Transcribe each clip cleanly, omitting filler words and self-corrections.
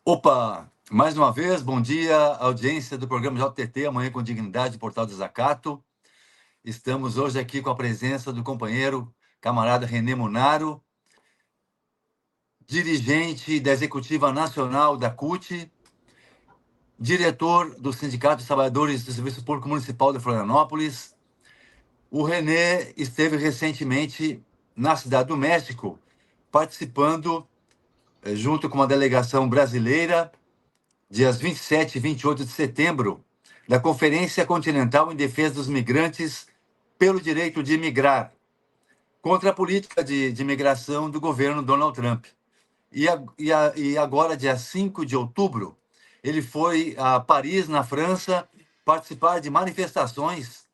Opa, mais uma vez, bom dia, audiência do programa JTT, Amanhã com Dignidade, Portal do Zacato. Estamos hoje aqui com a presença do companheiro, camarada René Munaro, dirigente da Executiva Nacional da CUT, diretor do Sindicato dos Trabalhadores do Serviço Público Municipal de Florianópolis. O René esteve recentemente na Cidade do México, participando, junto com uma delegação brasileira, dias 27 e 28 de setembro, da Conferência Continental em Defesa dos Migrantes pelo Direito de Migrar, contra a política de imigração do governo Donald Trump. E agora, dia 5 de outubro, ele foi a Paris, na França, participar de manifestações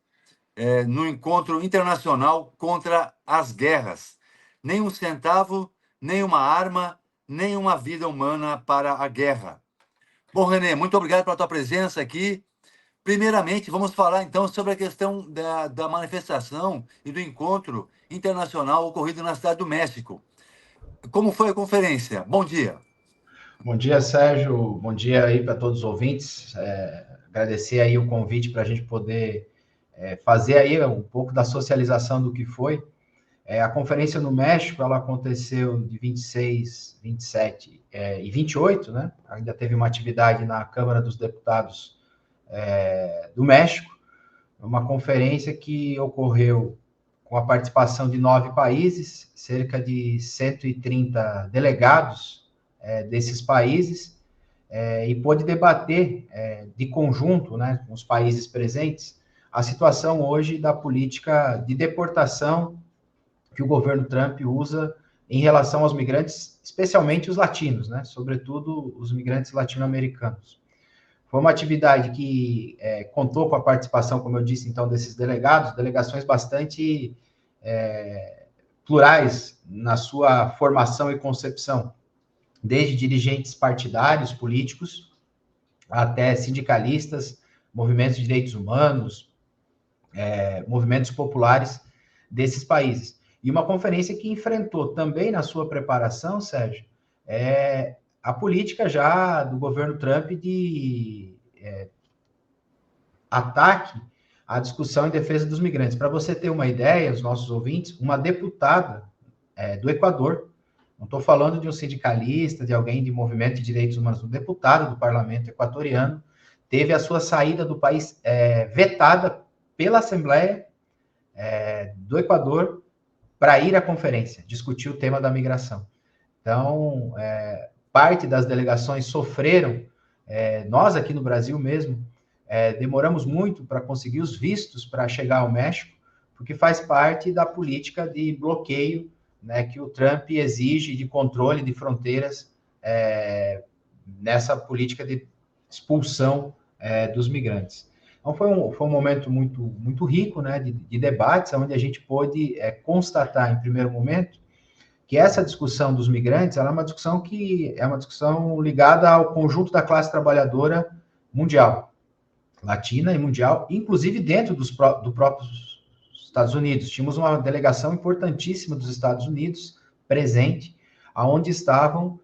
no encontro internacional contra as guerras. Nem um centavo, nem uma arma, nem uma vida humana para a guerra. Bom, René, muito obrigado pela tua presença aqui. Primeiramente, vamos falar então sobre a questão da manifestação e do encontro internacional ocorrido na Cidade do México. Como foi a conferência? Bom dia. Bom dia, Sérgio. Bom dia aí para todos os ouvintes. Agradecer aí o convite para a gente poder fazer aí um pouco da socialização do que foi. A conferência no México, ela aconteceu de 26, 27 e 28, né? Ainda teve uma atividade na Câmara dos Deputados do México, uma conferência que ocorreu com a participação de 9 países, cerca de 130 delegados desses países, e pôde debater de conjunto, né, com os países presentes, a situação hoje da política de deportação que o governo Trump usa em relação aos migrantes, especialmente os latinos, né, sobretudo os migrantes latino-americanos. Foi uma atividade que contou com a participação, como eu disse, então, desses delegados, delegações bastante plurais na sua formação e concepção, desde dirigentes partidários, políticos, até sindicalistas, movimentos de direitos humanos, movimentos populares desses países. E uma conferência que enfrentou também na sua preparação, Sérgio, a política já do governo Trump de ataque à discussão em defesa dos migrantes. Para você ter uma ideia, os nossos ouvintes, uma deputada do Equador, não estou falando de um sindicalista, de alguém de movimento de direitos humanos, um deputado do parlamento equatoriano, teve a sua saída do país vetada pela Assembleia do Equador para ir à conferência, discutir o tema da migração. Então, parte das delegações sofreram, nós aqui no Brasil mesmo, demoramos muito para conseguir os vistos para chegar ao México, porque faz parte da política de bloqueio, né, que o Trump exige de controle de fronteiras nessa política de expulsão dos migrantes. Então, foi um momento muito, muito rico, né, de debates, onde a gente pôde constatar, em primeiro momento, que essa discussão dos migrantes ela é uma discussão que é uma discussão ligada ao conjunto da classe trabalhadora mundial, latina e mundial, inclusive dentro do próprio Estados Unidos. Tínhamos uma delegação importantíssima dos Estados Unidos presente, aonde estavam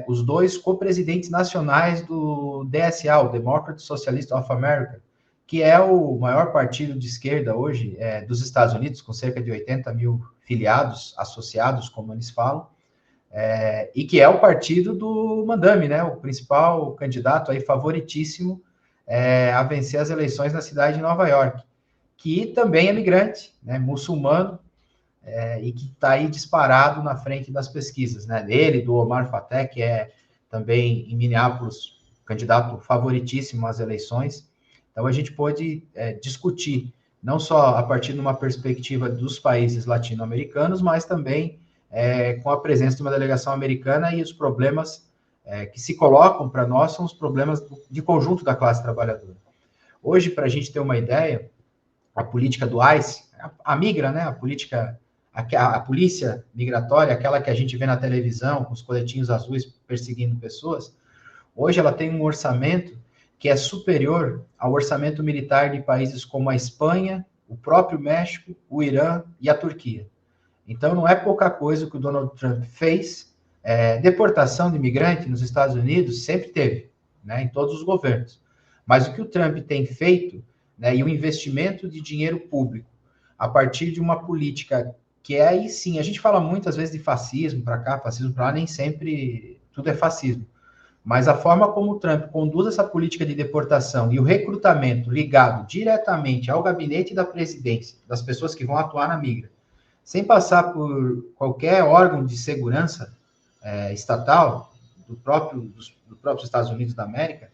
os 2 co-presidentes nacionais do DSA, o Democratic Socialist of America, que é o maior partido de esquerda hoje dos Estados Unidos, com cerca de 80 mil filiados, associados, como eles falam, e que é o partido do Mandami, né, o principal candidato aí favoritíssimo a vencer as eleições na cidade de Nova York, que também é migrante, né, muçulmano, e que está aí disparado na frente das pesquisas, né, dele, do Omar Fattah, que é também em Minneapolis candidato favoritíssimo às eleições. Então, a gente pôde discutir, não só a partir de uma perspectiva dos países latino-americanos, mas também com a presença de uma delegação americana e os problemas que se colocam para nós são os problemas de conjunto da classe trabalhadora. Hoje, para a gente ter uma ideia, a política do ICE, a migra, né, a polícia migratória, aquela que a gente vê na televisão, com os coletinhos azuis perseguindo pessoas, hoje ela tem um orçamento que é superior ao orçamento militar de países como a Espanha, o próprio México, o Irã e a Turquia. Então, não é pouca coisa que o Donald Trump fez Deportação de imigrante nos Estados Unidos sempre teve, né, em todos os governos. Mas o que o Trump tem feito, né, e o investimento de dinheiro público a partir de uma política que é aí sim, a gente fala muitas vezes de fascismo para cá, fascismo para lá, nem sempre tudo é fascismo. Mas a forma como o Trump conduz essa política de deportação e o recrutamento ligado diretamente ao gabinete da presidência, das pessoas que vão atuar na migra, sem passar por qualquer órgão de segurança estatal dos próprios Estados Unidos da América,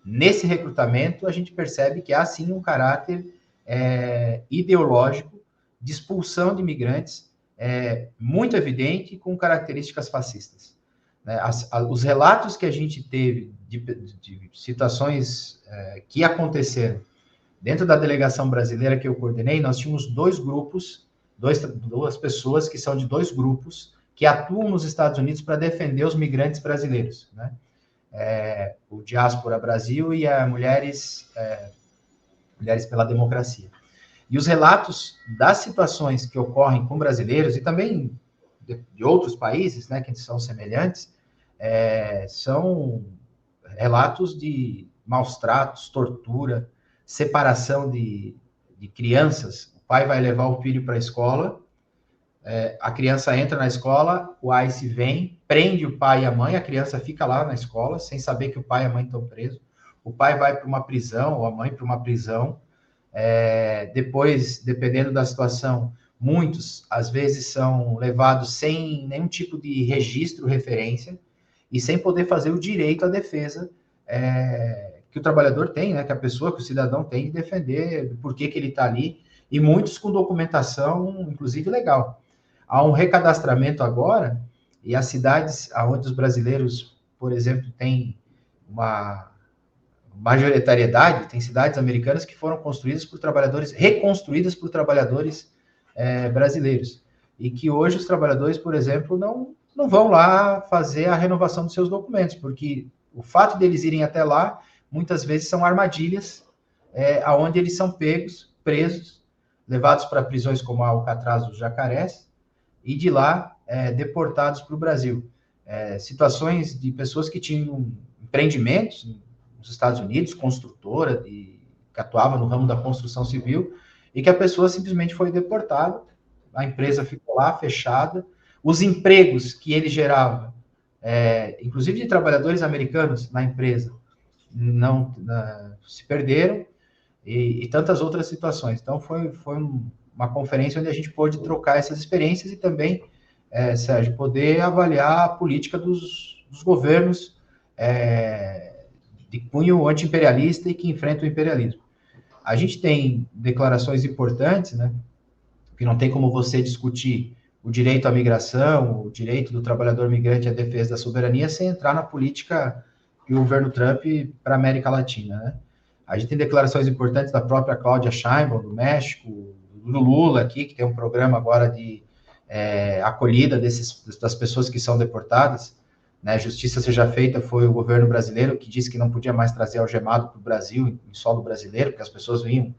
nesse recrutamento a gente percebe que há sim um caráter ideológico de expulsão de imigrantes muito evidente com características fascistas. Né? Os relatos que a gente teve de situações que aconteceram dentro da delegação brasileira que eu coordenei, nós tínhamos dois grupos, duas pessoas que são de dois grupos que atuam nos Estados Unidos para defender os migrantes brasileiros, né? O Diáspora Brasil e a Mulheres pela Democracia. E os relatos das situações que ocorrem com brasileiros e também de outros países, né, que são semelhantes, são relatos de maus tratos, tortura, separação de crianças. O pai vai levar o filho para a escola, a criança entra na escola, o ICE vem, prende o pai e a mãe, a criança fica lá na escola, sem saber que o pai e a mãe estão presos. O pai vai para uma prisão, ou a mãe para uma prisão. Depois, dependendo da situação, muitos, às vezes, são levados sem nenhum tipo de registro, referência, e sem poder fazer o direito à defesa que o trabalhador tem, né, que a pessoa, que o cidadão tem de defender, por que ele está ali, e muitos com documentação, inclusive, legal. Há um recadastramento agora, e as cidades onde os brasileiros, por exemplo, têm uma majoritariedade, tem cidades americanas que foram construídas por trabalhadores, reconstruídas por trabalhadores brasileiros, e que hoje os trabalhadores, por exemplo, não vão lá fazer a renovação dos seus documentos, porque o fato deles irem até lá, muitas vezes são armadilhas, onde eles são pegos, presos, levados para prisões como a Alcatraz dos Jacarés, e de lá deportados para o Brasil. Situações de pessoas que tinham empreendimentos nos Estados Unidos, construtora, que atuava no ramo da construção civil, e que a pessoa simplesmente foi deportada, a empresa ficou lá fechada, os empregos que ele gerava, inclusive de trabalhadores americanos na empresa, não se perderam, e tantas outras situações. Então, foi uma conferência onde a gente pôde trocar essas experiências e também, Sérgio, poder avaliar a política dos governos de cunho anti-imperialista e que enfrentam o imperialismo. A gente tem declarações importantes, né, que não tem como você discutir o direito à migração, o direito do trabalhador migrante à defesa da soberania, sem entrar na política do governo Trump para a América Latina, né? A gente tem declarações importantes da própria Cláudia Sheinbaum, do México, do Lula aqui, que tem um programa agora de acolhida das pessoas que são deportadas, né? Justiça seja feita foi o governo brasileiro que disse que não podia mais trazer algemado para o Brasil, em solo brasileiro, porque as pessoas vinham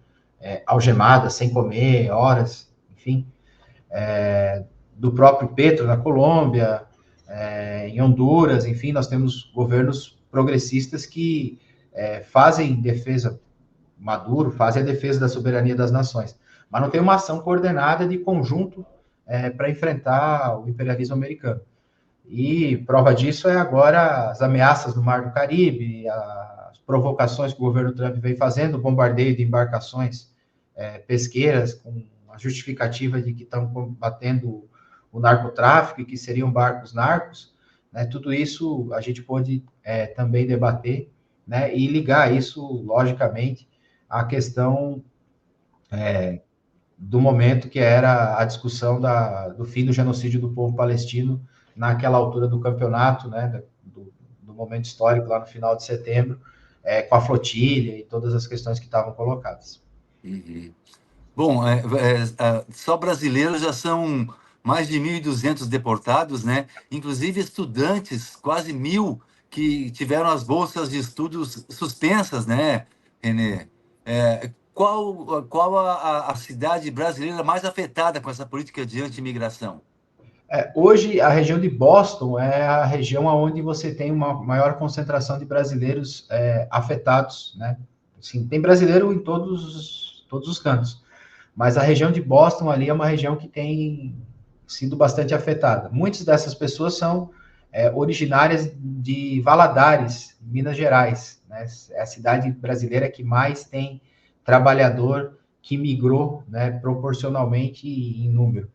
algemadas, sem comer, horas, enfim. Do próprio Petro na Colômbia, em Honduras, enfim, nós temos governos progressistas que fazem defesa, Maduro fazem a defesa da soberania das nações, mas não tem uma ação coordenada de conjunto para enfrentar o imperialismo americano. E prova disso é agora as ameaças no Mar do Caribe, as provocações que o governo Trump vem fazendo, o bombardeio de embarcações pesqueiras com a justificativa de que estão combatendo o narcotráfico e que seriam barcos narcos, né? Tudo isso a gente pode também debater, né? E ligar isso, logicamente, à questão do momento que era a discussão do fim do genocídio do povo palestino naquela altura do campeonato, né, do momento histórico lá no final de setembro, com a flotilha e todas as questões que estavam colocadas. Uhum. Bom, só brasileiros já são mais de 1.200 deportados, né? Inclusive estudantes, quase 1.000, que tiveram as bolsas de estudos suspensas, né, Renê? Qual a cidade brasileira mais afetada com essa política de anti-imigração? Hoje, a região de Boston é a região onde você tem uma maior concentração de brasileiros afetados, né? Assim, tem brasileiro em todos os cantos, mas a região de Boston ali é uma região que tem sido bastante afetada. Muitas dessas pessoas são originárias de Valadares, Minas Gerais, né? É a cidade brasileira que mais tem trabalhador que migrou, né, proporcionalmente em número.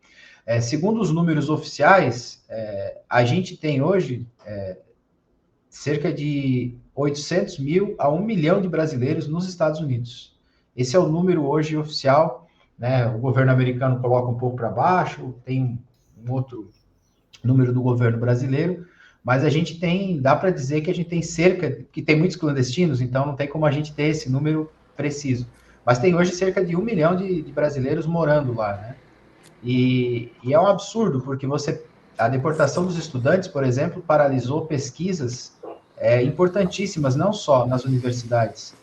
Segundo os números oficiais, a gente tem hoje cerca de 800 mil a 1 milhão de brasileiros nos Estados Unidos. Esse é o número hoje oficial, né? O governo americano coloca um pouco para baixo, tem um outro número do governo brasileiro, mas a gente tem, dá para dizer que a gente tem que tem muitos clandestinos, então não tem como a gente ter esse número preciso. Mas tem hoje cerca de 1 milhão de brasileiros morando lá, né? E é um absurdo, porque a deportação dos estudantes, por exemplo, paralisou pesquisas importantíssimas, não só nas universidades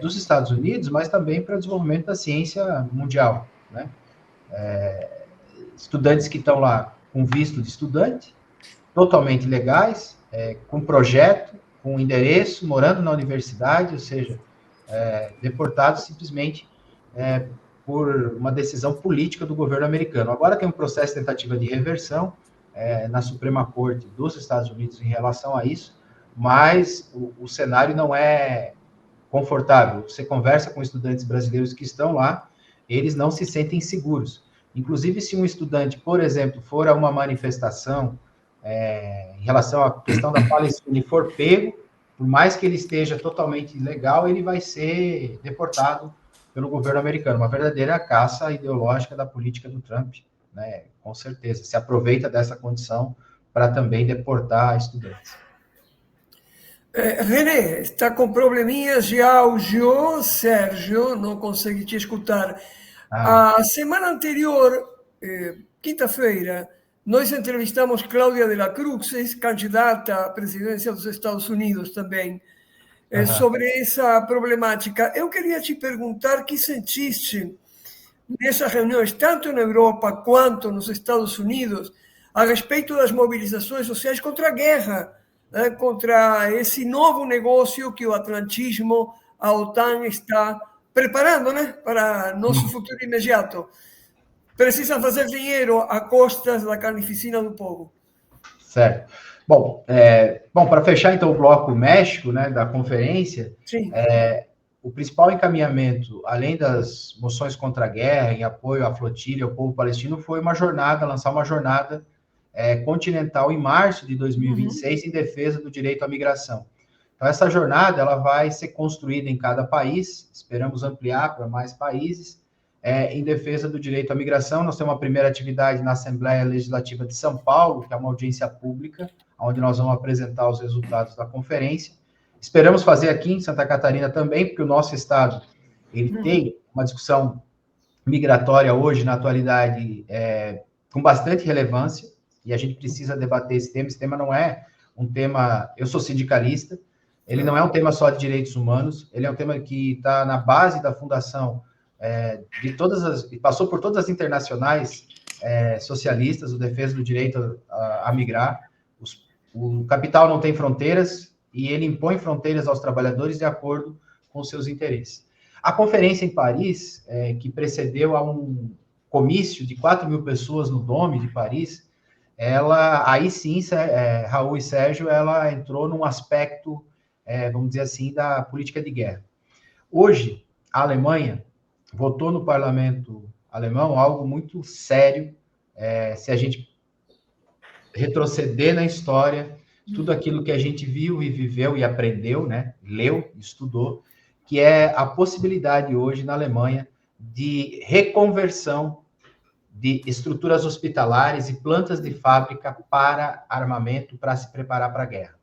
dos Estados Unidos, mas também para o desenvolvimento da ciência mundial, né? Estudantes que estão lá com visto de estudante, totalmente legais, com projeto, com endereço, morando na universidade, ou seja, deportados simplesmente por uma decisão política do governo americano. Agora tem um processo de tentativa de reversão na Suprema Corte dos Estados Unidos em relação a isso, mas o cenário não é confortável. Você conversa com estudantes brasileiros que estão lá, eles não se sentem seguros. Inclusive, se um estudante, por exemplo, for a uma manifestação em relação à questão da Palestina e for pego, por mais que ele esteja totalmente ilegal, ele vai ser deportado pelo governo americano. Uma verdadeira caça ideológica da política do Trump, né? Com certeza. Se aproveita dessa condição para também deportar estudantes. René, está com probleminhas de áudio, Sérgio, não consegui te escutar. A semana anterior, quinta-feira, nós entrevistamos Cláudia de la Cruz, ex-candidata à presidência dos Estados Unidos também, sobre essa problemática. Eu queria te perguntar o que sentiste nessas reuniões, tanto na Europa quanto nos Estados Unidos, a respeito das mobilizações sociais contra a guerra, né, contra esse novo negócio que o atlantismo, a OTAN está preparando, né, para nosso futuro imediato. Precisam fazer dinheiro a costas da carnificina do povo. Certo. Bom, para fechar então o bloco México, né, da conferência, o principal encaminhamento, além das moções contra a guerra, em apoio à flotilha, ao povo palestino, foi lançar uma jornada continental em março de 2026 em defesa do direito à migração. Então, essa jornada ela vai ser construída em cada país, esperamos ampliar para mais países, em defesa do direito à migração. Nós temos uma primeira atividade na Assembleia Legislativa de São Paulo, que é uma audiência pública, onde nós vamos apresentar os resultados da conferência. Esperamos fazer aqui em Santa Catarina também, porque o nosso estado ele tem uma discussão migratória hoje, na atualidade, com bastante relevância, e a gente precisa debater esse tema. Esse tema não é um tema... Eu sou sindicalista, ele não é um tema só de direitos humanos, ele é um tema que está na base da fundação passou por todas as internacionais socialistas, o defesa do direito a migrar. O capital não tem fronteiras e ele impõe fronteiras aos trabalhadores de acordo com seus interesses. A conferência em Paris, que precedeu a um comício de 4 mil pessoas no Dôme de Paris, aí sim, Raul e Sérgio, ela entrou num aspecto, vamos dizer assim, da política de guerra. Hoje, a Alemanha votou no parlamento alemão algo muito sério, se a gente retroceder na história, tudo aquilo que a gente viu e viveu e aprendeu, né, leu, estudou, que é a possibilidade hoje na Alemanha de reconversão de estruturas hospitalares e plantas de fábrica para armamento, para se preparar para a guerra.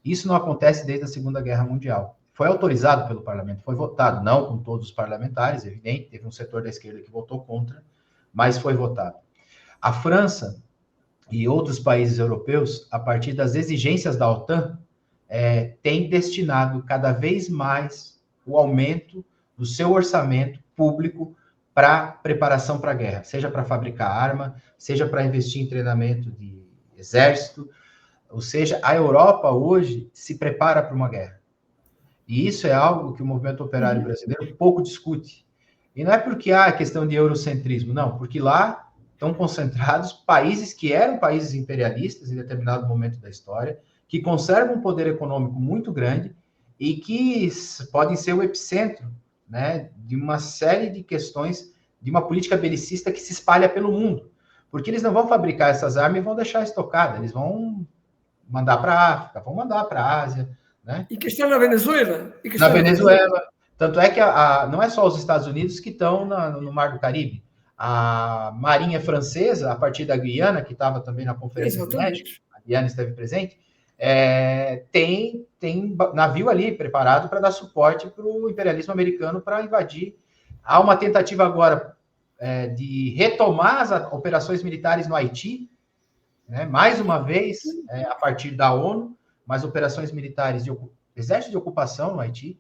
Isso não acontece desde a Segunda Guerra Mundial. Foi autorizado pelo parlamento, foi votado, não com todos os parlamentares, evidente, teve um setor da esquerda que votou contra, mas foi votado. A França e outros países europeus, a partir das exigências da OTAN, têm destinado cada vez mais o aumento do seu orçamento público para preparação para a guerra, seja para fabricar arma, seja para investir em treinamento de exército, ou seja, a Europa hoje se prepara para uma guerra. E isso é algo que o movimento operário brasileiro pouco discute. E não é porque há questão de eurocentrismo, não, porque lá estão concentrados países que eram países imperialistas em determinado momento da história, que conservam um poder econômico muito grande e que podem ser o epicentro, né, de uma série de questões de uma política belicista que se espalha pelo mundo. Porque eles não vão fabricar essas armas e vão deixar estocadas, eles vão mandar para a África, vão mandar para a Ásia, né? E que está na Venezuela. Na Venezuela. Tanto é que não é só os Estados Unidos que estão no Mar do Caribe. A Marinha Francesa, a partir da Guiana, que estava também na Conferência do México, a Guiana esteve presente, tem navio ali preparado para dar suporte para o imperialismo americano para invadir. Há uma tentativa agora de retomar as operações militares no Haiti, né? Mais uma vez, a partir da ONU, mas operações militares de exército de ocupação no Haiti.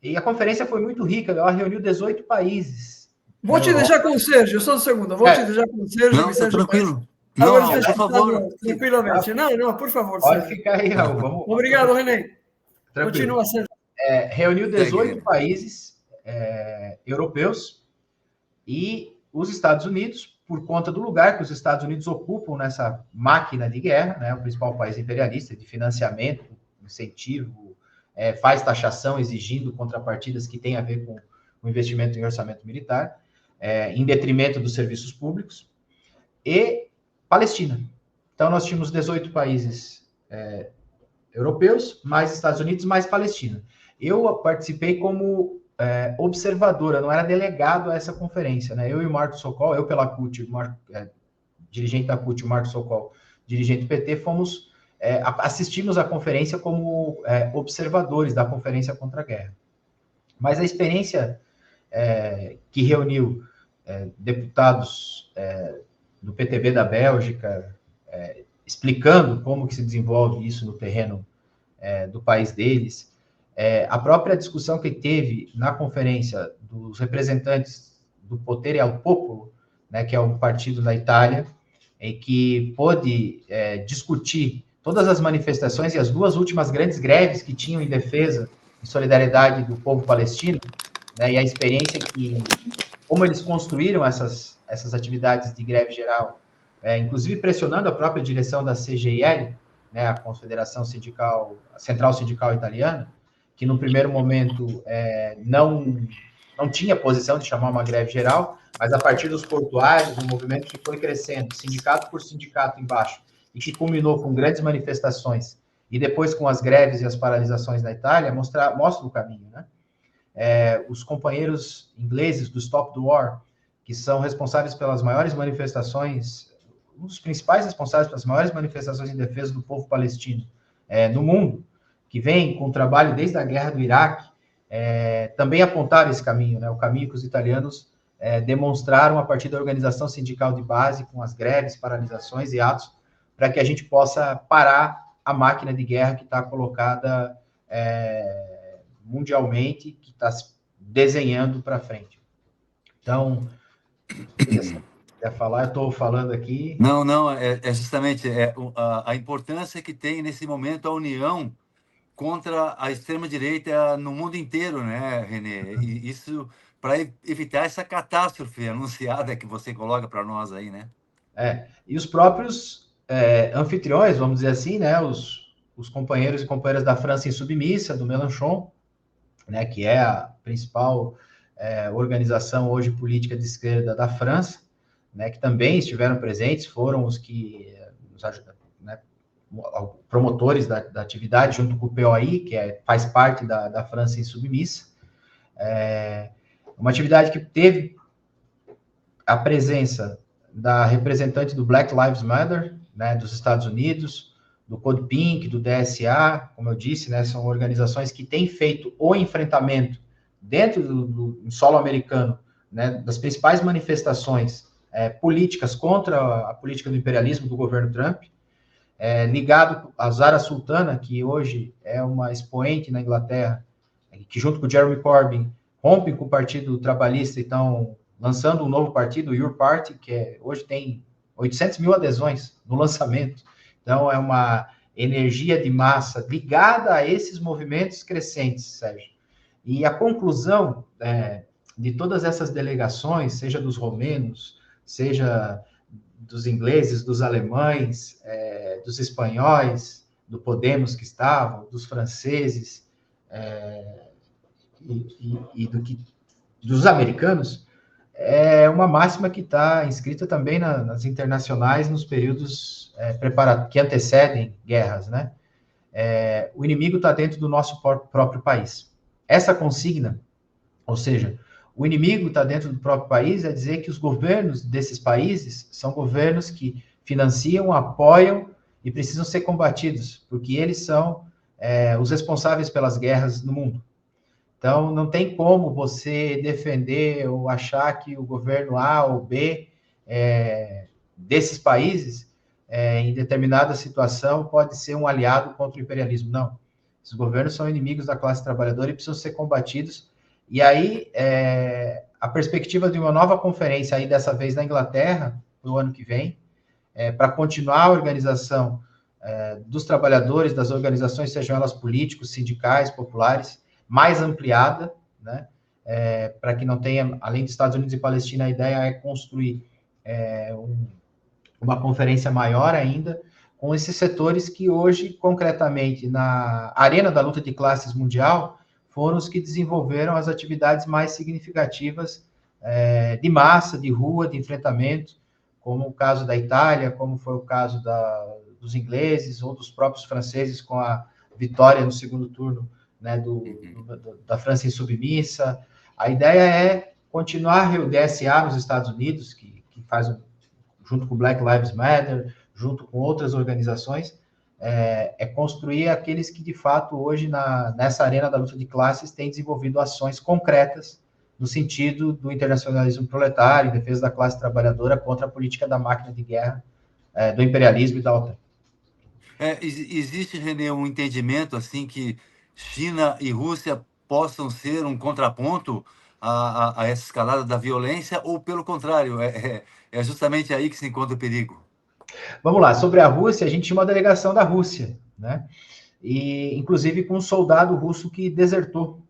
E a conferência foi muito rica, ela reuniu 18 países. Vou te deixar com o Sérgio, só um segundo. Vou te deixar com o Sérgio. Não, Sérgio, tranquilo. Agora Não, por favor. Tranquilamente. Não, por favor, Pode Sérgio. ficar aí, Raul. Vamos. Obrigado, René. Tranquilo. Continua, Sérgio. Reuniu 18 países europeus e os Estados Unidos, por conta do lugar que os Estados Unidos ocupam nessa máquina de guerra, né, o principal país imperialista de financiamento, incentivo, faz taxação exigindo contrapartidas que têm a ver com o investimento em orçamento militar, em detrimento dos serviços públicos, e Palestina. Então, nós tínhamos 18 países europeus, mais Estados Unidos, mais Palestina. Eu participei como observadora, não era delegado a essa conferência, né? Eu e o Marco Sokol, eu pela CUT, dirigente da CUT, o Marco Sokol, dirigente do PT, assistimos à conferência como observadores da Conferência contra a Guerra. Mas a experiência que reuniu deputados do PTB da Bélgica, explicando como que se desenvolve isso no terreno do país deles, a própria discussão que teve na conferência dos representantes do Potere al Popolo, né, que é um partido da Itália, em que pôde discutir todas as manifestações e as duas últimas grandes greves que tinham em defesa e solidariedade do povo palestino, né, e a experiência como eles construíram essas atividades de greve geral, inclusive pressionando a própria direção da CGIL, né, a Confederação Sindical, a Central Sindical Italiana, que no primeiro momento não tinha posição de chamar uma greve geral, mas a partir dos portuários, um movimento que foi crescendo, sindicato por sindicato embaixo, e que culminou com grandes manifestações, e depois com as greves e as paralisações na Itália, mostra o caminho, né? Os companheiros ingleses do Stop the War, que são responsáveis pelas maiores manifestações, um dos principais responsáveis pelas maiores manifestações em defesa do povo palestino no mundo, que vem com o trabalho desde a guerra do Iraque, também apontaram esse caminho, né? O caminho que os italianos demonstraram a partir da organização sindical de base, com as greves, paralisações e atos, para que a gente possa parar a máquina de guerra que está colocada mundialmente, que está se desenhando para frente. Então, quer falar? Eu estou falando aqui. Não, é justamente a importância que tem nesse momento a união contra a extrema-direita no mundo inteiro, né, René? E isso para evitar essa catástrofe anunciada que você coloca para nós aí, né? E os próprios anfitriões, vamos dizer assim, né, os companheiros e companheiras da França Insubmissa, do Mélenchon, né, que é a principal organização hoje política de esquerda da França, né, que também estiveram presentes, foram os que nos ajudaram, né, promotores da atividade, junto com o POI, que faz parte da França Insubmissa. Uma atividade que teve a presença da representante do Black Lives Matter, né, dos Estados Unidos, do Code Pink, do DSA, como eu disse, né, são organizações que têm feito o enfrentamento dentro do solo americano, né, das principais manifestações políticas contra a política do imperialismo do governo Trump, ligado a Zara Sultana, que hoje é uma expoente na Inglaterra, que junto com o Jeremy Corbyn rompem com o Partido Trabalhista e estão lançando um novo partido, o Your Party, que hoje tem 800 mil adesões no lançamento. Então, é uma energia de massa ligada a esses movimentos crescentes, Sérgio. E a conclusão de todas essas delegações, seja dos romenos, seja dos ingleses, dos alemães, dos espanhóis, do Podemos que estavam, dos franceses dos americanos, é uma máxima que está inscrita também nas internacionais nos períodos que antecedem guerras, né? O inimigo está dentro do nosso próprio país. Essa consigna, ou seja, o inimigo está dentro do próprio país, é dizer que os governos desses países são governos que financiam, apoiam e precisam ser combatidos, porque eles são os responsáveis pelas guerras no mundo. Então, não tem como você defender ou achar que o governo A ou B desses países, em determinada situação, pode ser um aliado contra o imperialismo. Não. Esses governos são inimigos da classe trabalhadora e precisam ser combatidos. E aí, a perspectiva de uma nova conferência, aí dessa vez na Inglaterra, no ano que vem, para continuar a organização dos trabalhadores, das organizações, sejam elas políticos, sindicais, populares, mais ampliada, né? Para que não tenha, além dos Estados Unidos e Palestina, a ideia é construir uma conferência maior ainda, com esses setores que hoje, concretamente, na arena da luta de classes mundial, foram os que desenvolveram as atividades mais significativas de massa, de rua, de enfrentamento, como o caso da Itália, como foi o caso dos ingleses ou dos próprios franceses com a vitória no segundo turno, né, da França insubmissa. A ideia é continuar o DSA nos Estados Unidos, que faz, junto com Black Lives Matter, junto com outras organizações, construir aqueles que, de fato, hoje, nessa arena da luta de classes, têm desenvolvido ações concretas no sentido do internacionalismo proletário, em defesa da classe trabalhadora contra a política da máquina de guerra, do imperialismo e da OTAN. Existe, René, um entendimento assim que China e Rússia possam ser um contraponto a essa escalada da violência, ou pelo contrário, é justamente aí que se encontra o perigo? Vamos lá, sobre a Rússia, a gente tinha uma delegação da Rússia, né? E, inclusive, com um soldado russo que desertou,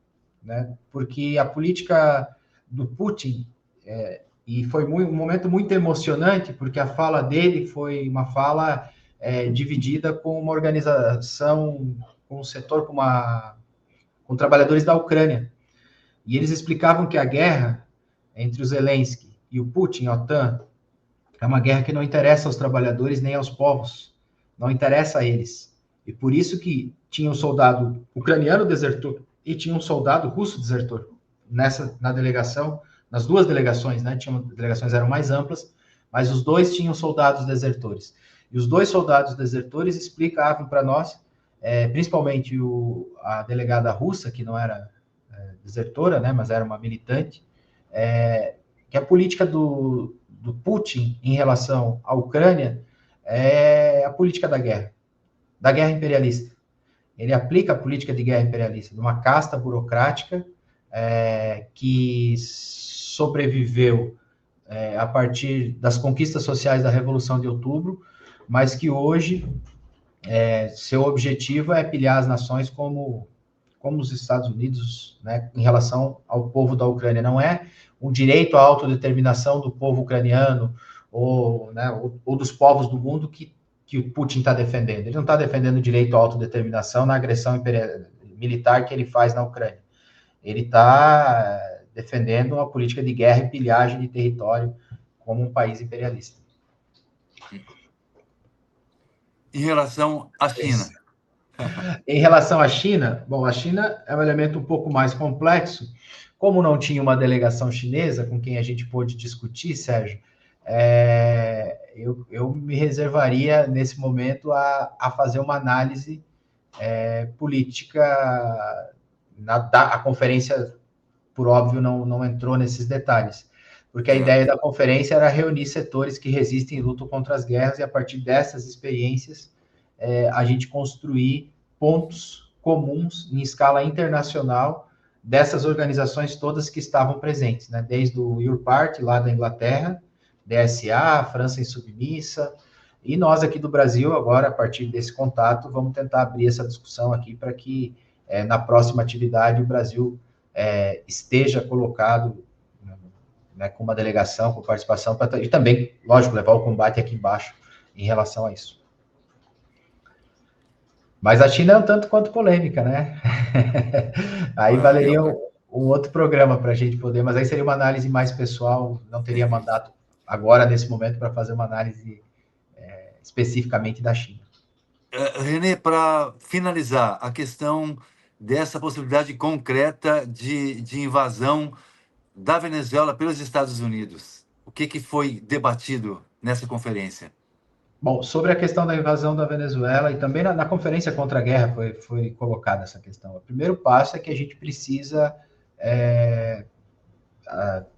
né? Porque a política do Putin, e foi um momento muito emocionante, porque a fala dele foi uma fala dividida com uma organização, com um setor, com trabalhadores da Ucrânia. E eles explicavam que a guerra entre o Zelensky e o Putin, a OTAN, é uma guerra que não interessa aos trabalhadores nem aos povos, não interessa a eles. E por isso que tinha um soldado ucraniano desertor e tinha um soldado russo desertor na delegação, nas duas delegações, né? Delegações eram mais amplas, mas os dois tinham soldados desertores. E os dois soldados desertores explicavam para nós, principalmente a delegada russa, que não era desertora, né, mas era uma militante, que a política do Putin em relação à Ucrânia é a política da guerra imperialista. Ele aplica a política de guerra imperialista, de uma casta burocrática que sobreviveu a partir das conquistas sociais da Revolução de Outubro, mas que hoje seu objetivo é pilhar as nações como os Estados Unidos, né, em relação ao povo da Ucrânia. Não é um direito à autodeterminação do povo ucraniano ou dos povos do mundo que o Putin está defendendo. Ele não está defendendo o direito à autodeterminação na agressão militar que ele faz na Ucrânia. Ele está defendendo uma política de guerra e pilhagem de território como um país imperialista. Em relação à China? Em relação à China, bom, a China é um elemento um pouco mais complexo. Como não tinha uma delegação chinesa com quem a gente pôde discutir, Sérgio, eu me reservaria, nesse momento, a fazer uma análise política. A conferência, por óbvio, não entrou nesses detalhes, porque a ideia da conferência era reunir setores que resistem e lutam contra as guerras, e a partir dessas experiências, a gente construir pontos comuns em escala internacional dessas organizações todas que estavam presentes, né? Desde o Your Party, lá da Inglaterra, DSA, França Insubmissa, e nós aqui do Brasil, agora, a partir desse contato, vamos tentar abrir essa discussão aqui para que na próxima atividade o Brasil esteja colocado, né, com uma delegação, com participação, e também, lógico, levar o combate aqui embaixo em relação a isso. Mas a China é um tanto quanto polêmica, né? Aí valeria um outro programa para a gente poder, mas aí seria uma análise mais pessoal, não teria mandato agora, nesse momento, para fazer uma análise especificamente da China. René, para finalizar, a questão dessa possibilidade concreta de invasão da Venezuela pelos Estados Unidos. O que foi debatido nessa conferência? Bom, sobre a questão da invasão da Venezuela, e também na Conferência contra a Guerra foi colocada essa questão. O primeiro passo é que a gente precisa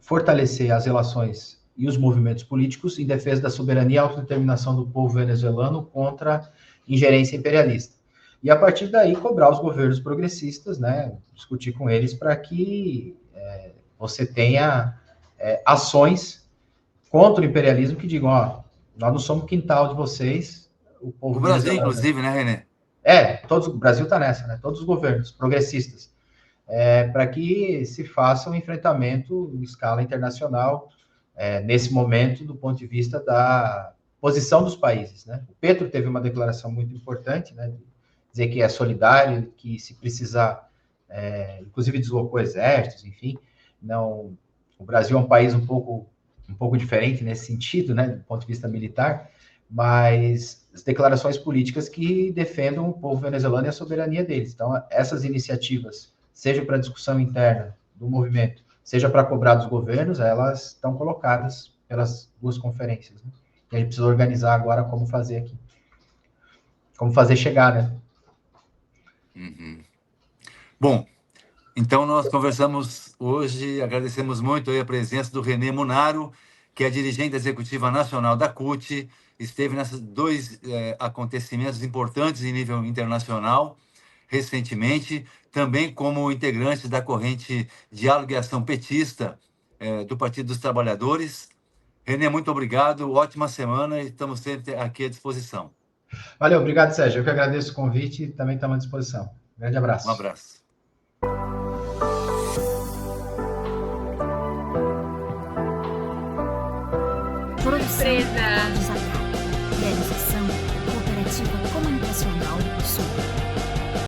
fortalecer as relações e os movimentos políticos em defesa da soberania e autodeterminação do povo venezuelano contra ingerência imperialista. E, a partir daí, cobrar os governos progressistas, né, discutir com eles para que você tenha ações contra o imperialismo que digam, ó, nós não somos quintal de vocês, o povo Brasil, inclusive, né, René? O Brasil está nessa, né? Todos os governos progressistas, para que se faça um enfrentamento em escala internacional, nesse momento, do ponto de vista da posição dos países, né? O Petro teve uma declaração muito importante, né? Dizer que é solidário, que se precisar, inclusive deslocou exércitos, enfim, não. O Brasil é um país um pouco diferente nesse sentido, né, do ponto de vista militar, mas as declarações políticas que defendam o povo venezuelano e a soberania deles. Então, essas iniciativas, seja para discussão interna do movimento, seja para cobrar dos governos, elas estão colocadas pelas duas conferências, né? E a gente precisa organizar agora como fazer aqui. Como fazer chegar, né? Uhum. Bom, então nós conversamos hoje, agradecemos muito aí a presença do René Munaro, que é dirigente executiva nacional da CUT, esteve nesses dois acontecimentos importantes em nível internacional, recentemente, também como integrante da corrente Diálogo e Ação Petista do Partido dos Trabalhadores. René, muito obrigado, ótima semana e estamos sempre aqui à disposição. Valeu, obrigado, Sérgio. Eu que agradeço o convite e também estamos à disposição. Grande abraço. Um abraço. Empresa. Realização Cooperativa Comunicacional do Sul.